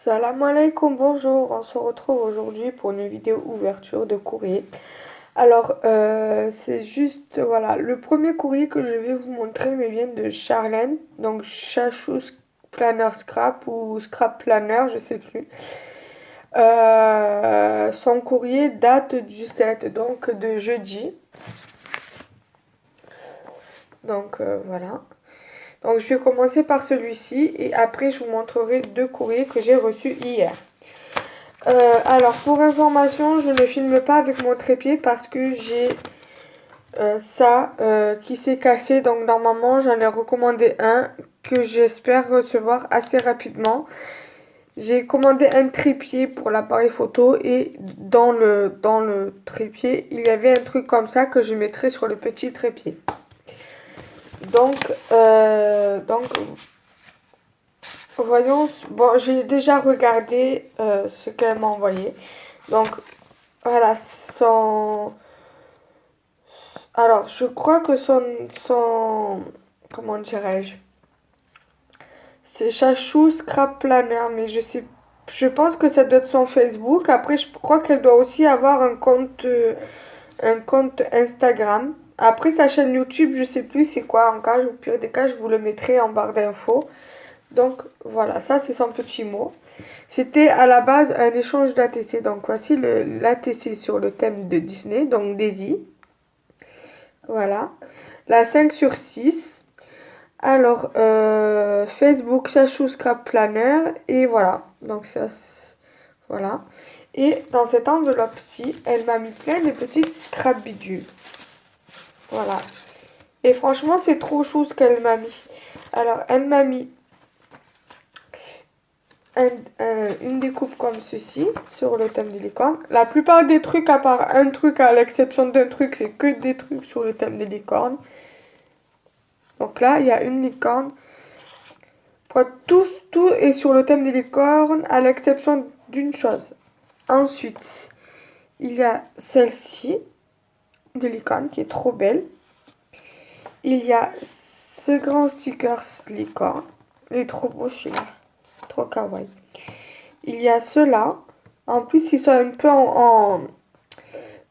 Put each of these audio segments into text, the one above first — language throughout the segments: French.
Salam alaikum, bonjour, on se retrouve aujourd'hui pour une vidéo ouverture de courrier. Alors, c'est juste, voilà, le premier courrier que je vais vous montrer me vient de Charlène, donc Chachou Planner Scrap ou Scrap Planner, je sais plus. Son courrier date du 7, donc de jeudi. Donc, voilà. Donc, je vais commencer par celui-ci et après, je vous montrerai deux courriers que j'ai reçus hier. Alors, pour information, je ne filme pas avec mon trépied parce que j'ai ça qui s'est cassé. Donc, normalement, j'en ai recommandé un que j'espère recevoir assez rapidement. J'ai commandé un trépied pour l'appareil photo et dans le trépied, il y avait un truc comme ça que je mettrai sur le petit trépied. Donc voyons. Bon, j'ai déjà regardé ce qu'elle m'a envoyé. Donc, voilà, alors, je crois que comment dirais-je? C'est Chachou Scrap Planner, mais je pense que ça doit être son Facebook. Après, je crois qu'elle doit aussi avoir un compte Instagram. Après, sa chaîne YouTube, je sais plus c'est quoi. Au pire des cas, je vous le mettrai en barre d'infos. Donc, voilà, ça, c'est son petit mot. C'était à la base un échange d'ATC. Donc, voici l'ATC sur le thème de Disney, donc Daisy. Voilà. La 5/6. Alors, Facebook, Chachou Scrap Planner. Et voilà. Donc, ça, voilà. Et dans cette enveloppe-ci, elle m'a mis plein de petites scrap bidules. Voilà. Et franchement, c'est trop chou ce qu'elle m'a mis. Alors, elle m'a mis une découpe comme ceci sur le thème des licornes. La plupart des trucs, à part un truc, à l'exception d'un truc, c'est que des trucs sur le thème des licornes. Donc là, il y a une licorne. Tout est sur le thème des licornes, à l'exception d'une chose. Ensuite, il y a celle-ci de licorne qui est trop belle. Il y a ce grand sticker licorne. Il est trop beau celui-là. Trop kawaii. Il y a ceux-là. En plus, ils sont un peu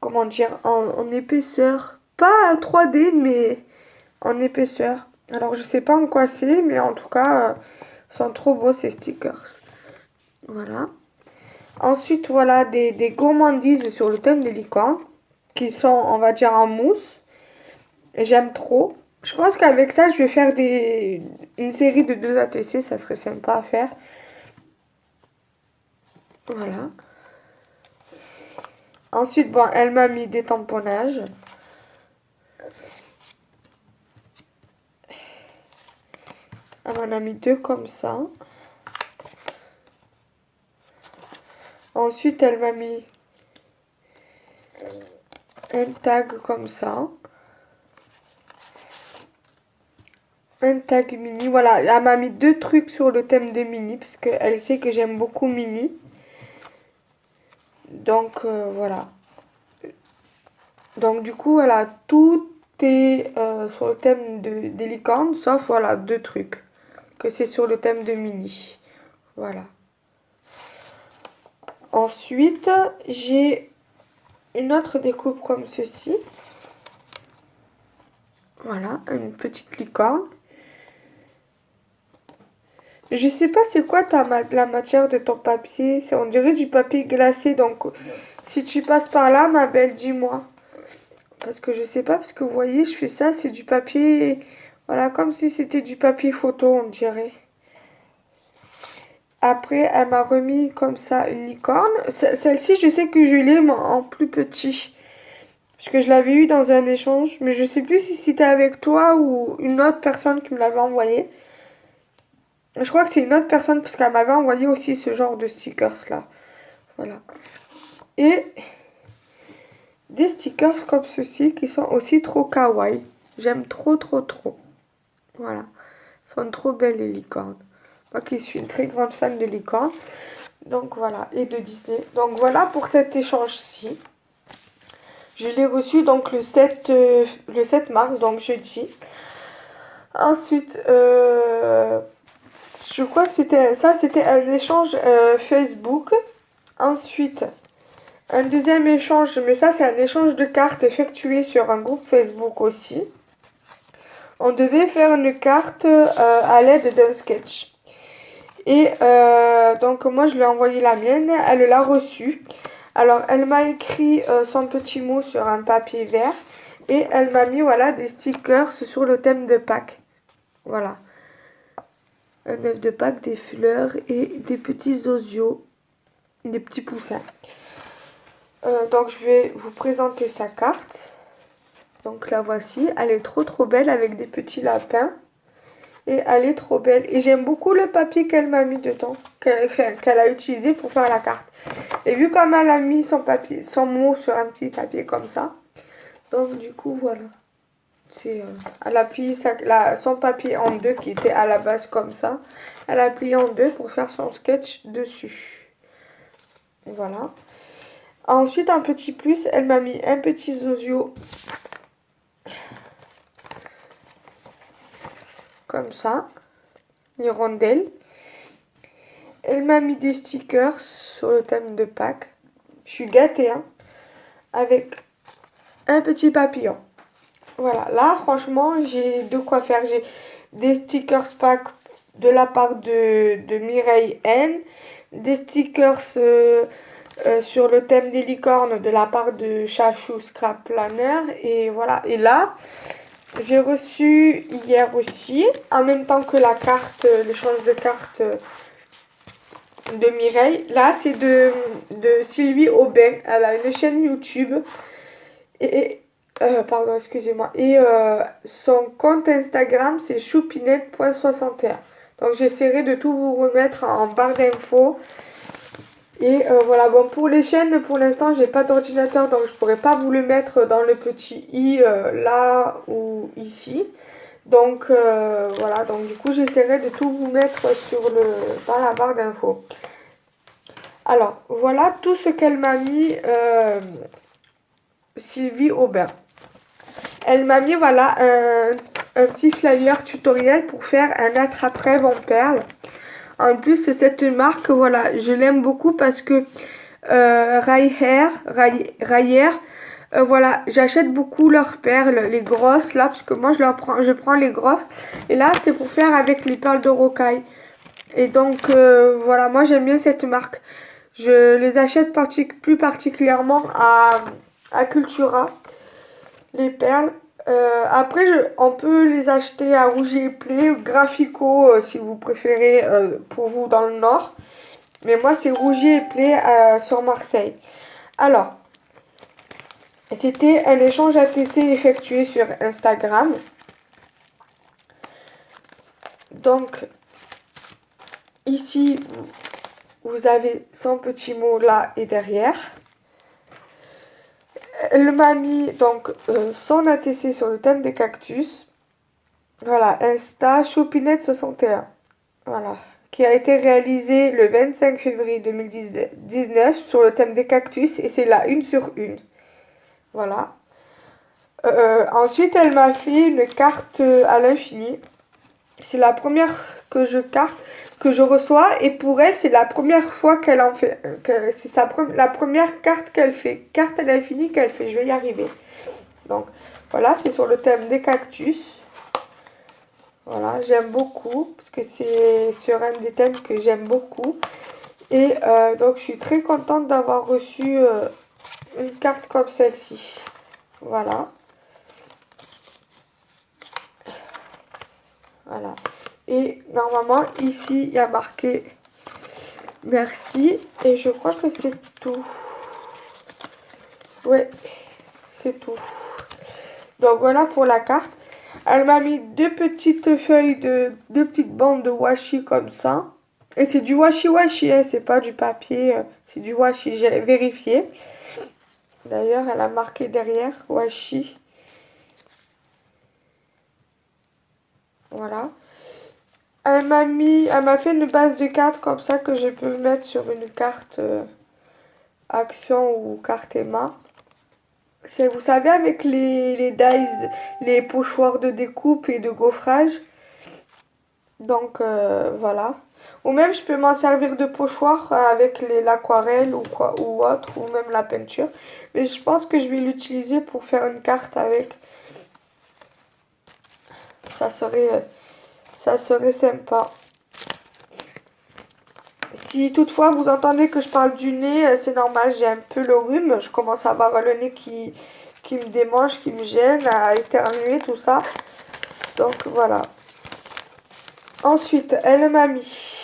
comment dire, en épaisseur. Pas 3D, mais en épaisseur. Alors, je sais pas en quoi c'est, mais en tout cas, sont trop beaux ces stickers. Voilà. Ensuite, voilà des gourmandises sur le thème des licornes, qui sont, on va dire, en mousse. J'aime trop. Je pense qu'avec ça, je vais faire une série de 2 ATC, ça serait sympa à faire. Voilà. Ensuite, bon, elle m'a mis des tamponnages. Elle m'en a mis 2 comme ça. Ensuite, elle m'a mis un tag comme ça. Un tag mini. Voilà, elle m'a mis 2 trucs sur le thème de mini parce qu'elle sait que j'aime beaucoup mini. Donc, voilà. Donc, du coup, voilà, tout est sur le thème des licornes, sauf, voilà, 2 trucs. Que c'est sur le thème de mini. Voilà. Ensuite, j'ai une autre découpe comme ceci. Voilà, une petite licorne. Je sais pas c'est quoi la matière de ton papier. On dirait du papier glacé. Donc, si tu passes par là, ma belle, dis-moi. Parce que je sais pas, parce que vous voyez, je fais ça, c'est du papier. Voilà, comme si c'était du papier photo, on dirait. Après, elle m'a remis comme ça une licorne. Celle-ci, je sais que je l'ai en plus petit. Parce que je l'avais eu dans un échange. Mais je sais plus si c'était avec toi ou une autre personne qui me l'avait envoyé. Je crois que c'est une autre personne parce qu'elle m'avait envoyé aussi ce genre de stickers là. Voilà. Et des stickers comme ceci qui sont aussi trop kawaii. J'aime trop, trop, trop. Voilà. Elles sont trop belles les licornes. Moi qui suis une très grande fan de licornes. Donc voilà. Et de Disney. Donc voilà pour cet échange-ci. Je l'ai reçu donc le 7 mars, donc jeudi. Ensuite, Je crois que c'était un échange Facebook. Ensuite, un deuxième échange, mais ça c'est un échange de cartes effectué sur un groupe Facebook aussi. On devait faire une carte à l'aide d'un sketch. Et donc moi je lui ai envoyé la mienne, elle l'a reçue. Alors elle m'a écrit son petit mot sur un papier vert et elle m'a mis voilà des stickers sur le thème de Pâques. Voilà. Un œuf de Pâques, des fleurs et des petits osios, des petits poussins. Donc je vais vous présenter sa carte. Donc la voici, elle est trop belle avec des petits lapins. Et elle est trop belle. Et j'aime beaucoup le papier qu'elle m'a mis dedans, qu'elle a utilisé pour faire la carte. Et vu comme elle a mis son mot sur un petit papier comme ça, donc du coup voilà. Elle a plié son papier en deux qui était à la base comme ça. Elle a plié en deux pour faire son sketch dessus. Voilà. Ensuite, un petit plus, elle m'a mis un petit zozio comme ça, une rondelle. Elle m'a mis des stickers sur le thème de Pâques. Je suis gâtée, hein, avec un petit papillon. Voilà, là, franchement, j'ai de quoi faire. J'ai des stickers Pâques de la part de Mireille N, des stickers sur le thème des licornes de la part de Chachou Scrap Planner. Et voilà, et là, j'ai reçu hier aussi, en même temps que la carte, l'échange de cartes de Mireille. Là, c'est de Sylvie Aubin. Elle a une chaîne YouTube. Pardon, excusez-moi. Et son compte Instagram, c'est choupinette.61. Donc, j'essaierai de tout vous remettre en barre d'infos. Et voilà, bon, pour les chaînes, pour l'instant, j'ai pas d'ordinateur, donc je pourrais pas vous le mettre dans le petit i là ou ici. Donc, voilà, donc du coup, j'essaierai de tout vous mettre dans la barre d'infos. Alors, voilà tout ce qu'elle m'a mis, Sylvie Aubin. Elle m'a mis, voilà, un petit flyer tutoriel pour faire un attrape-rêve en perles. En plus, cette marque, voilà, je l'aime beaucoup parce que Rayer, voilà, j'achète beaucoup leurs perles, les grosses, là, parce que moi, je prends les grosses. Et là, c'est pour faire avec les perles de rocaille. Et donc, voilà, moi, j'aime bien cette marque. Je les achète plus particulièrement à Cultura, les perles. Après, on peut les acheter à Rougier et Play, Graphico, si vous préférez, pour vous dans le nord. Mais moi, c'est Rougier et Play sur Marseille. Alors, c'était un échange ATC effectué sur Instagram. Donc, ici, vous avez son petit mot là et derrière. Elle m'a mis donc son ATC sur le thème des cactus. Voilà, Insta Choupinette61. Voilà, qui a été réalisé le 25 février 2019 sur le thème des cactus et c'est la 1/1. Voilà. Ensuite, elle m'a fait une carte à l'infini. C'est la première que je reçois et pour elle, c'est la première fois qu'elle en fait. C'est la première carte qu'elle fait. Carte à l'infini qu'elle fait. Je vais y arriver. Donc, voilà, c'est sur le thème des cactus. Voilà, j'aime beaucoup parce que c'est sur un des thèmes que j'aime beaucoup. Et donc, je suis très contente d'avoir reçu une carte comme celle-ci. Voilà. Voilà. Et normalement, ici, il y a marqué merci. Et je crois que c'est tout. Ouais, c'est tout. Donc, voilà pour la carte. Elle m'a mis deux petites bandes de washi comme ça. Et c'est du washi, hein, c'est pas du papier, c'est du washi, j'ai vérifié. D'ailleurs, elle a marqué derrière washi. Voilà. Elle m'a fait une base de cartes comme ça que je peux mettre sur une carte Action ou carte Emma. C'est, vous savez, avec les dies, les pochoirs de découpe et de gaufrage. Donc voilà. Ou même je peux m'en servir de pochoir avec l'aquarelle ou quoi ou autre, ou même la peinture. Mais je pense que je vais l'utiliser pour faire une carte avec. Ça serait sympa. Si toutefois vous entendez que je parle du nez, c'est normal, j'ai un peu le rhume. Je commence à avoir le nez qui me démange, qui me gêne, à éternuer, tout ça. Donc voilà. Ensuite, elle m'a mis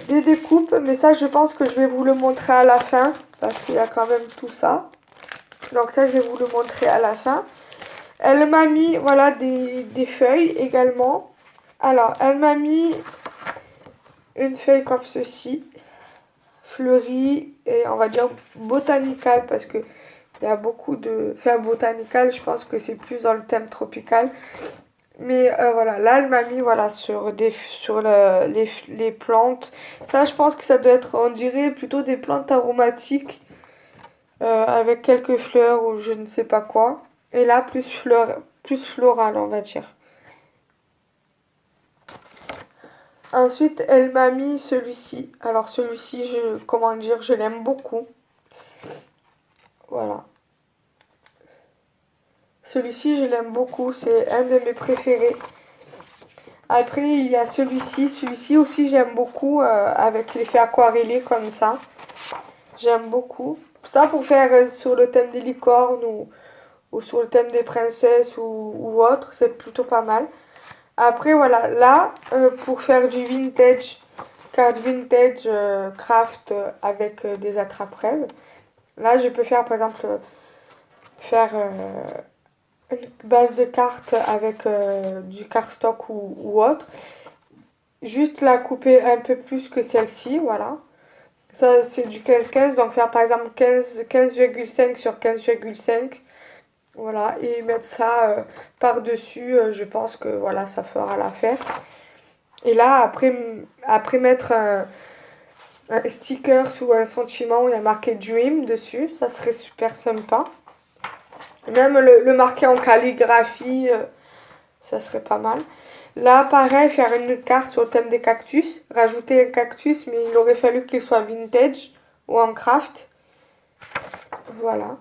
des découpes, mais ça je pense que je vais vous le montrer à la fin, parce qu'il y a quand même tout ça. Donc ça je vais vous le montrer à la fin. Elle m'a mis, voilà, des feuilles également. Alors, elle m'a mis une feuille comme ceci, fleurie et on va dire botanicale, parce que il y a beaucoup de... Enfin, botanical, je pense que c'est plus dans le thème tropical. Mais voilà, là, elle m'a mis, voilà, sur les plantes. Ça, je pense que ça doit être, on dirait, plutôt des plantes aromatiques, avec quelques fleurs ou je ne sais pas quoi. Et là, plus floral, on va dire. Ensuite, elle m'a mis celui-ci. Alors celui-ci, comment dire, je l'aime beaucoup. Voilà. Celui-ci, je l'aime beaucoup. C'est un de mes préférés. Après, il y a celui-ci. Celui-ci aussi, j'aime beaucoup avec l'effet aquarellé comme ça. J'aime beaucoup. Ça, pour faire sur le thème des licornes ou sur le thème des princesses ou autre, c'est plutôt pas mal. Après, voilà. Là, pour faire du vintage, carte vintage craft avec des attrape-rêves. Là, je peux faire, par exemple, faire une base de cartes avec du cardstock ou autre. Juste la couper un peu plus que celle-ci, voilà. Ça, c'est du 15-15, donc faire par exemple 15,5 sur 15,5. Voilà, et mettre ça par-dessus, je pense que voilà, ça fera l'affaire. Et là, après mettre un sticker ou un sentiment où il y a marqué Dream dessus, ça serait super sympa. Même le marquer en calligraphie, ça serait pas mal. Là, pareil, faire une carte sur le thème des cactus. Rajouter un cactus, mais il aurait fallu qu'il soit vintage ou en craft. Voilà.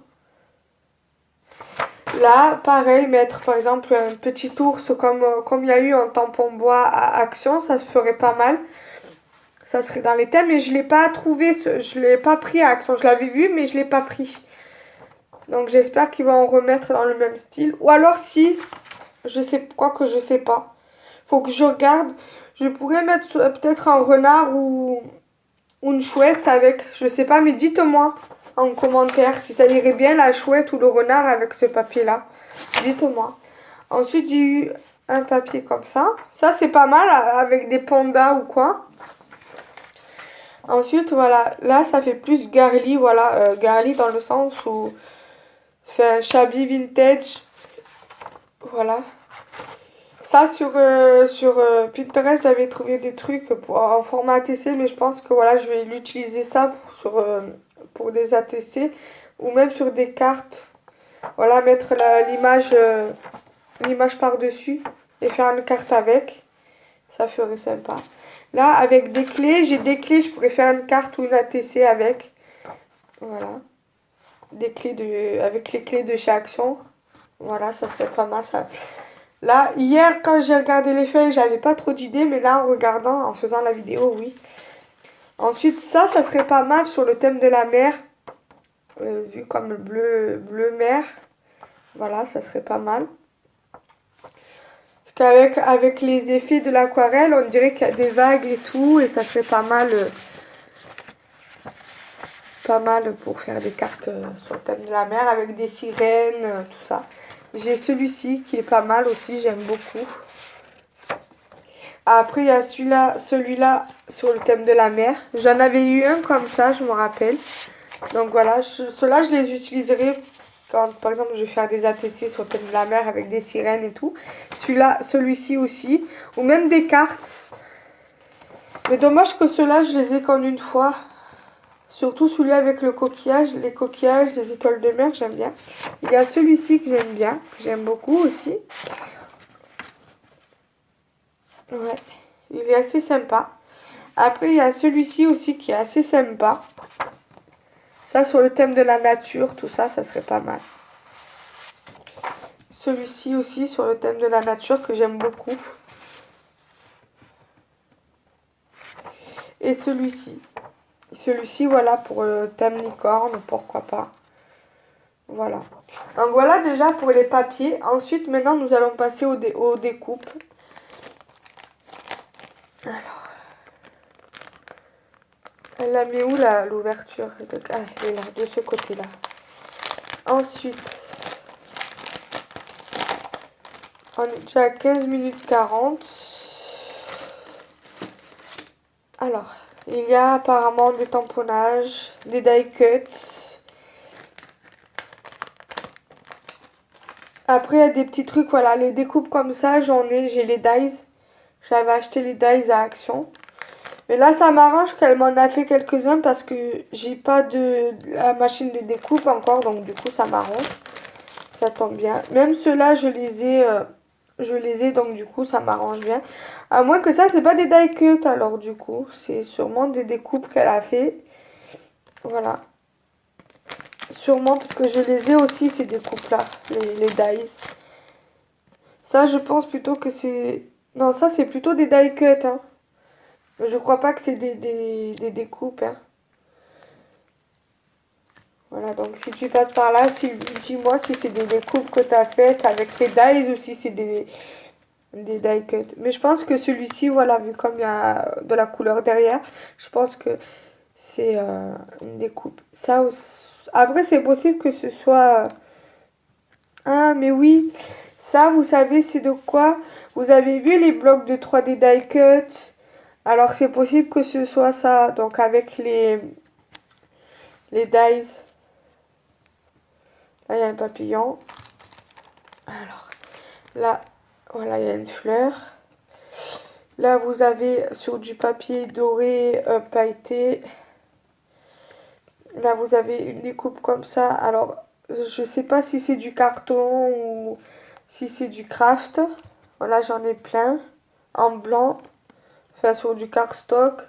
Là, pareil, mettre par exemple un petit ours comme il y a eu un tampon bois à Action, ça ferait pas mal. Ça serait dans les thèmes, mais je ne l'ai pas trouvé, je ne l'ai pas pris à Action. Je l'avais vu, mais je ne l'ai pas pris. Donc j'espère qu'ils vont en remettre dans le même style. Ou alors si, je sais quoi que je sais pas. Faut que je regarde. Je pourrais mettre peut-être un renard ou une chouette avec, je sais pas, mais dites-moi en commentaire si ça irait bien la chouette ou le renard avec ce papier-là. Dites-moi. Ensuite, j'ai eu un papier comme ça. Ça, c'est pas mal avec des pandas ou quoi. Ensuite, voilà, là, ça fait plus girly, voilà, girly dans le sens où fait un shabby vintage. Voilà. Ça, sur Pinterest, j'avais trouvé des trucs en format ATC, mais je pense que voilà, je vais l'utiliser ça pour des ATC ou même sur des cartes. Voilà, mettre l'image par-dessus et faire une carte avec. Ça ferait sympa. Là, avec des clés, j'ai des clés, je pourrais faire une carte ou une ATC avec. Voilà. Avec les clés de chez Action. Voilà, ça serait pas mal ça. Là, hier, quand j'ai regardé les feuilles, j'avais pas trop d'idées, mais là, en regardant, en faisant la vidéo, oui. Ensuite, ça serait pas mal sur le thème de la mer, vu comme le bleu mer. Voilà, ça serait pas mal. Parce qu'avec les effets de l'aquarelle, on dirait qu'il y a des vagues et tout, et ça serait pas mal pour faire des cartes sur le thème de la mer, avec des sirènes, tout ça. J'ai celui-ci qui est pas mal aussi, j'aime beaucoup. Après, il y a celui-là sur le thème de la mer. J'en avais eu un comme ça, je me rappelle. Donc voilà, ceux-là, je les utiliserai quand, par exemple, je vais faire des ATC sur le thème de la mer avec des sirènes et tout. Celui-ci aussi. Ou même des cartes. Mais dommage que ceux-là, je les ai qu'en une fois. Surtout celui avec le coquillage, les coquillages, les étoiles de mer, j'aime bien. Il y a celui-ci que j'aime bien, que j'aime beaucoup aussi. Ouais, il est assez sympa. Après, il y a celui-ci aussi qui est assez sympa. Ça, sur le thème de la nature, tout ça, ça serait pas mal. Celui-ci aussi, sur le thème de la nature, que j'aime beaucoup. Et celui-ci. Celui-ci, voilà, pour le thème licorne, pourquoi pas. Voilà. Donc voilà déjà pour les papiers. Ensuite, maintenant, nous allons passer aux découpes. Alors, elle la met où là, l'ouverture? Ah, elle est là, de ce côté-là. Ensuite, on est déjà à 15 minutes 40. Alors, il y a apparemment des tamponnages, des die cuts. Après, il y a des petits trucs, voilà, les découpes comme ça, j'ai les dies. J'avais acheté les dies à Action. Mais là, ça m'arrange qu'elle m'en a fait quelques-uns parce que j'ai pas de la machine de découpe encore, donc du coup, ça m'arrange. Ça tombe bien. Même ceux-là, je les ai, donc du coup, ça m'arrange bien. À moins que ça, c'est pas des die cuts, alors du coup, c'est sûrement des découpes qu'elle a fait. Voilà. Sûrement, parce que je les ai aussi, ces découpes-là, les dies. Ça, je pense plutôt que c'est... Non, ça, c'est plutôt des die cuts, hein. Je crois pas que c'est des découpes, hein. Voilà, donc si tu passes par là, dis-moi si c'est des découpes que tu as faites avec tes dies ou si c'est des die cuts. Mais je pense que celui-ci, voilà, vu comme il y a de la couleur derrière, je pense que c'est une découpe. Ça aussi... Après, c'est possible que ce soit... Ah, mais oui, ça, vous savez, c'est de quoi? Vous avez vu les blocs de 3D die cut? Alors, c'est possible que ce soit ça. Donc, avec les dies. Là, il y a un papillon. Alors, là, voilà, il y a une fleur. Là, vous avez sur du papier doré pailleté. Là, vous avez une découpe comme ça. Alors, je sais pas si c'est du carton ou si c'est du craft. Voilà, j'en ai plein. En blanc. Enfin, sur du cardstock.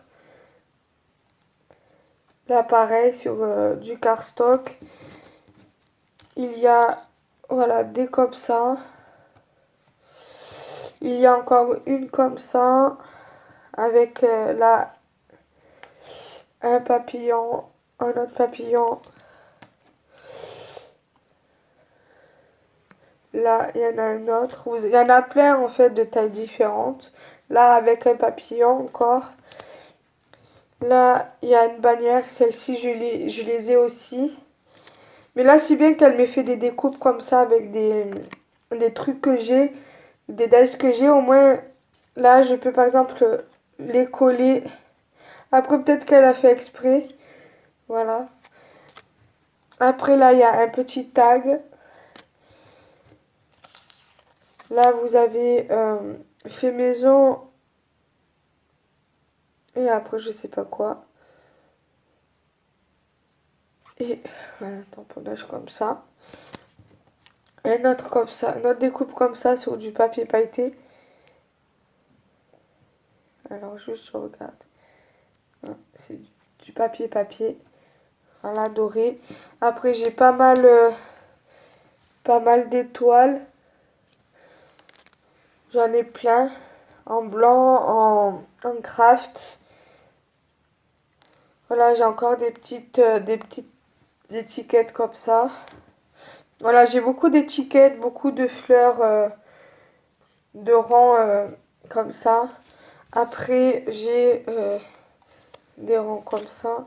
Là, pareil, sur du cardstock. Il y a, voilà, des comme ça. Il y a encore une comme ça. Avec là, un papillon, un autre papillon. Là, il y en a un autre. Il y en a plein en fait de tailles différentes. Là, avec un papillon encore. Là, il y a une bannière. Celle-ci, je les ai aussi. Mais là, si bien qu'elle me fait des découpes comme ça avec des trucs que j'ai, des dies que j'ai, au moins, là, je peux par exemple les coller. Après, peut-être qu'elle a fait exprès. Voilà. Après, là, il y a un petit tag. Là, vous avez fait maison. Et après, je sais pas quoi. Et voilà, un tamponnage comme ça. Un autre comme ça. Une autre découpe comme ça sur du papier pailleté. Alors, juste, je regarde. C'est du papier. Voilà, doré. Après, j'ai pas mal d'étoiles. J'en ai plein. En blanc, en craft. Voilà, j'ai encore des petites étiquettes comme ça. Voilà, j'ai beaucoup d'étiquettes, beaucoup de fleurs de rangs comme ça. Après, j'ai des rangs comme ça.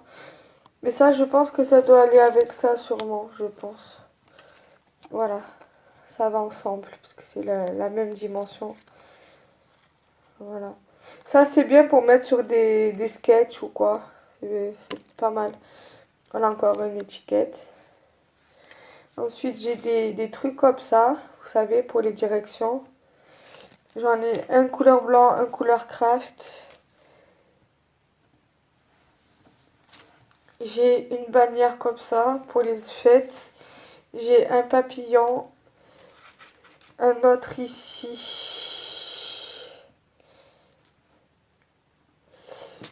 Mais ça, je pense que ça doit aller avec ça, sûrement, je pense. Voilà, ça va ensemble, parce que c'est la même dimension. Voilà. Ça, c'est bien pour mettre sur des sketchs ou quoi. C'est pas mal. Voilà encore une étiquette. Ensuite, j'ai des trucs comme ça, vous savez, pour les directions. J'en ai un couleur blanc, un couleur craft. J'ai une bannière comme ça pour les fêtes. J'ai un papillon. Un autre ici.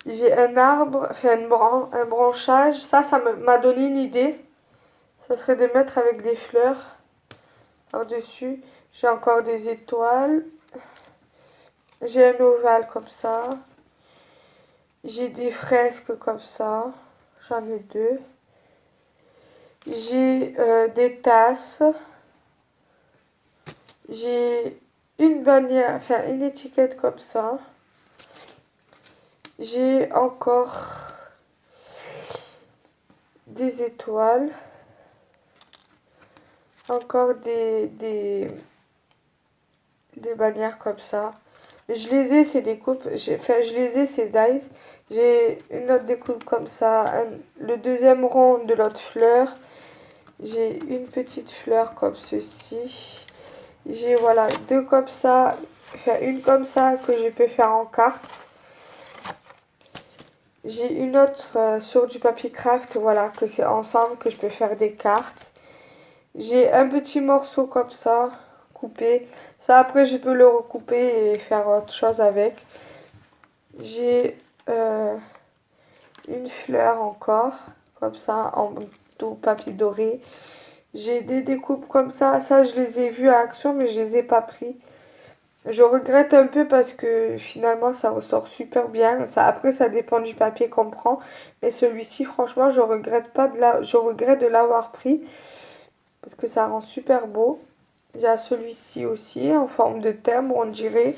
J'ai un arbre, enfin un branchage. Ça m'a donné une idée. Ça serait de mettre avec des fleurs par-dessus. J'ai encore des étoiles. J'ai un ovale comme ça. J'ai des fresques comme ça. J'en ai deux. J'ai des tasses. J'ai une bannière, enfin une étiquette comme ça. J'ai encore des étoiles. Encore des bannières comme ça. Je les ai, ces découpes. Enfin, je les ai, ces dice. J'ai une autre découpe comme ça. Le deuxième rond de l'autre fleur. J'ai une petite fleur comme ceci. J'ai voilà deux comme ça. Enfin, une comme ça que je peux faire en carte. J'ai une autre sur du papier craft. Voilà, que c'est ensemble que je peux faire des cartes. J'ai un petit morceau comme ça, coupé. Ça, après, je peux le recouper et faire autre chose avec. J'ai une fleur encore, comme ça, en tout papier doré. J'ai des découpes comme ça. Ça, je les ai vues à Action, mais je les ai pas pris. Je regrette un peu parce que finalement, ça ressort super bien. Ça, après, ça dépend du papier qu'on prend. Mais celui-ci, franchement, je regrette pas je regrette de l'avoir pris parce que ça rend super beau. Il y a celui-ci aussi en forme de timbre, on dirait.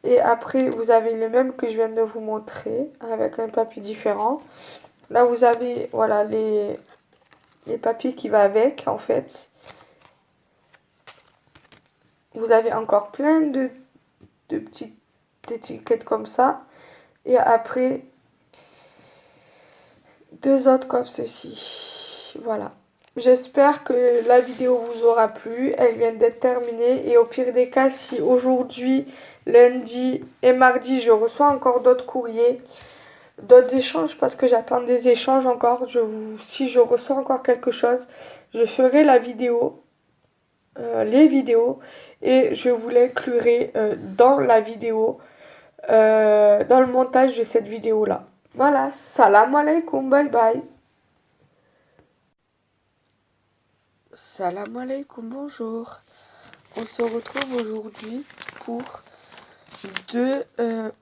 Et après, vous avez le même que je viens de vous montrer avec un papier différent. Là, vous avez voilà les papiers qui vont avec en fait. Vous avez encore plein de petites étiquettes comme ça. Et après, deux autres comme ceci. Voilà. J'espère que la vidéo vous aura plu. Elle vient d'être terminée. Et au pire des cas, si aujourd'hui, lundi et mardi, je reçois encore d'autres courriers, d'autres échanges, parce que j'attends des échanges encore. Si je reçois encore quelque chose, je ferai la vidéo, les vidéos, et je vous l'inclurai dans la vidéo, dans le montage de cette vidéo-là. Voilà, salam alaikum, bye bye. Salam alaikum, bonjour. On se retrouve aujourd'hui pour deux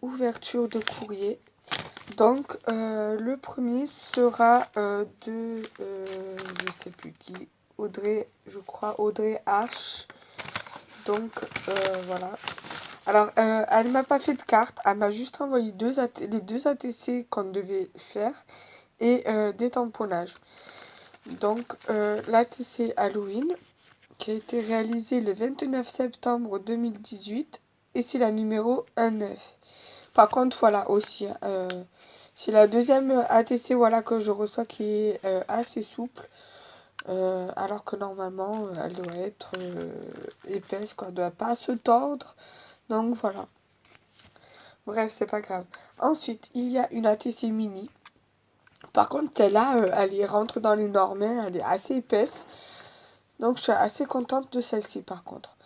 ouvertures de courrier. Donc, le premier sera je sais plus qui, Audrey, je crois, Audrey H. Donc, voilà. Alors, elle m'a pas fait de carte, elle m'a juste envoyé les deux ATC qu'on devait faire et des tamponnages. Donc, l'ATC Halloween, qui a été réalisé le 29 septembre 2018 et c'est la numéro 19. Par contre, voilà aussi, c'est la deuxième ATC voilà, que je reçois qui est assez souple, alors que normalement elle doit être épaisse, qu'on ne doit pas se tordre. Donc voilà. Bref, c'est pas grave. Ensuite, il y a une ATC mini. Par contre, celle-là, elle rentre dans les normes, elle est assez épaisse. Donc je suis assez contente de celle-ci par contre.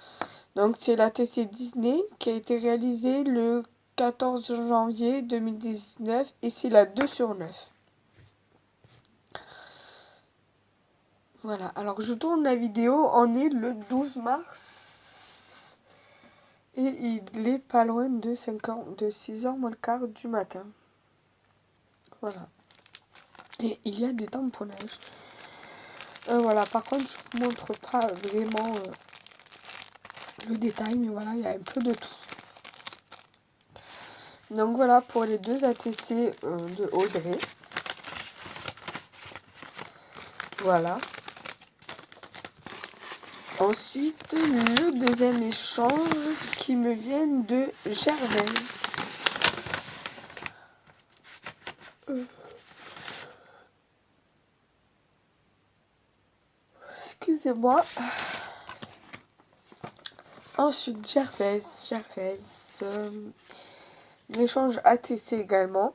Donc c'est la TC Disney qui a été réalisée le 14 janvier 2019 et c'est la 2/9. Voilà, alors je tourne la vidéo, on est le 12 mars et il est pas loin de 6h moins le quart du matin. Voilà. Et il y a des tamponnages. Voilà, par contre je vous montre pas vraiment le détail, mais voilà, il y a un peu de tout. Donc voilà pour les deux ATC de Audrey. Voilà. Ensuite, le deuxième échange qui me vient de Gervais. Excusez-moi. Ensuite, Gervais. L'échange ATC également.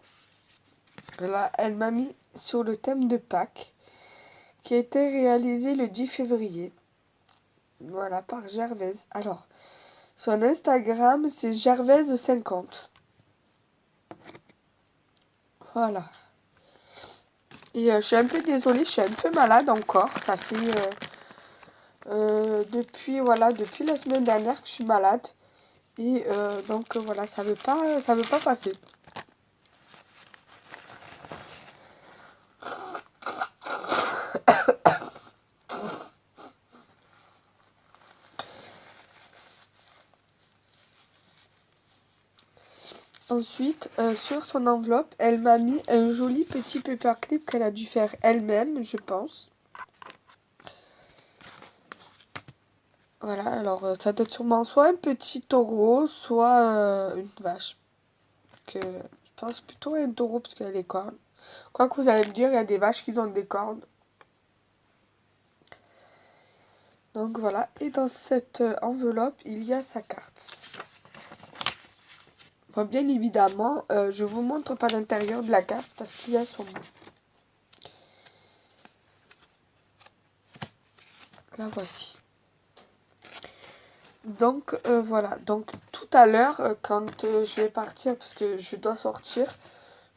Là, elle m'a mis sur le thème de Pâques, qui a été réalisé le 10 février. Voilà, par Gervais. Alors, son Instagram, c'est Gervais50. Voilà. Et je suis un peu désolée, je suis un peu malade encore. Ça fait depuis la semaine dernière que je suis malade. Et donc voilà, ça veut pas passer. Ensuite, sur son enveloppe, elle m'a mis un joli petit paperclip qu'elle a dû faire elle-même, je pense. Voilà, alors ça doit être sûrement soit un petit taureau, soit une vache. Je pense plutôt à un taureau parce qu'il a des cornes. Quoi que vous allez me dire, il y a des vaches qui ont des cornes. Donc voilà, et dans cette enveloppe, il y a sa carte. Bon, bien évidemment, je vous montre pas l'intérieur de la carte parce qu'il y a son nom. La voici. Donc voilà, donc tout à l'heure, quand je vais partir parce que je dois sortir,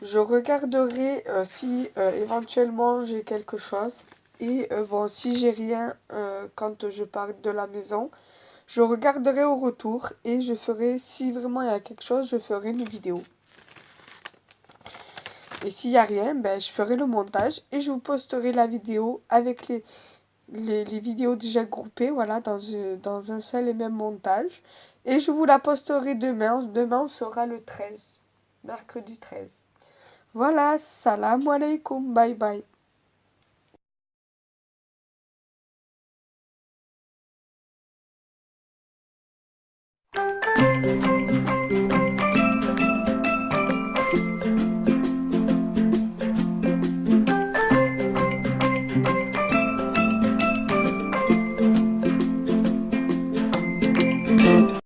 je regarderai si éventuellement j'ai quelque chose. Et bon, si j'ai rien quand je pars de la maison, je regarderai au retour et je ferai, si vraiment il y a quelque chose, je ferai une vidéo. Et s'il n'y a rien, ben, je ferai le montage et je vous posterai la vidéo avec les vidéos déjà groupées, voilà, dans un seul et même montage. Et je vous la posterai demain. Demain, on sera le 13, mercredi 13. Voilà, salam alaikum, bye bye.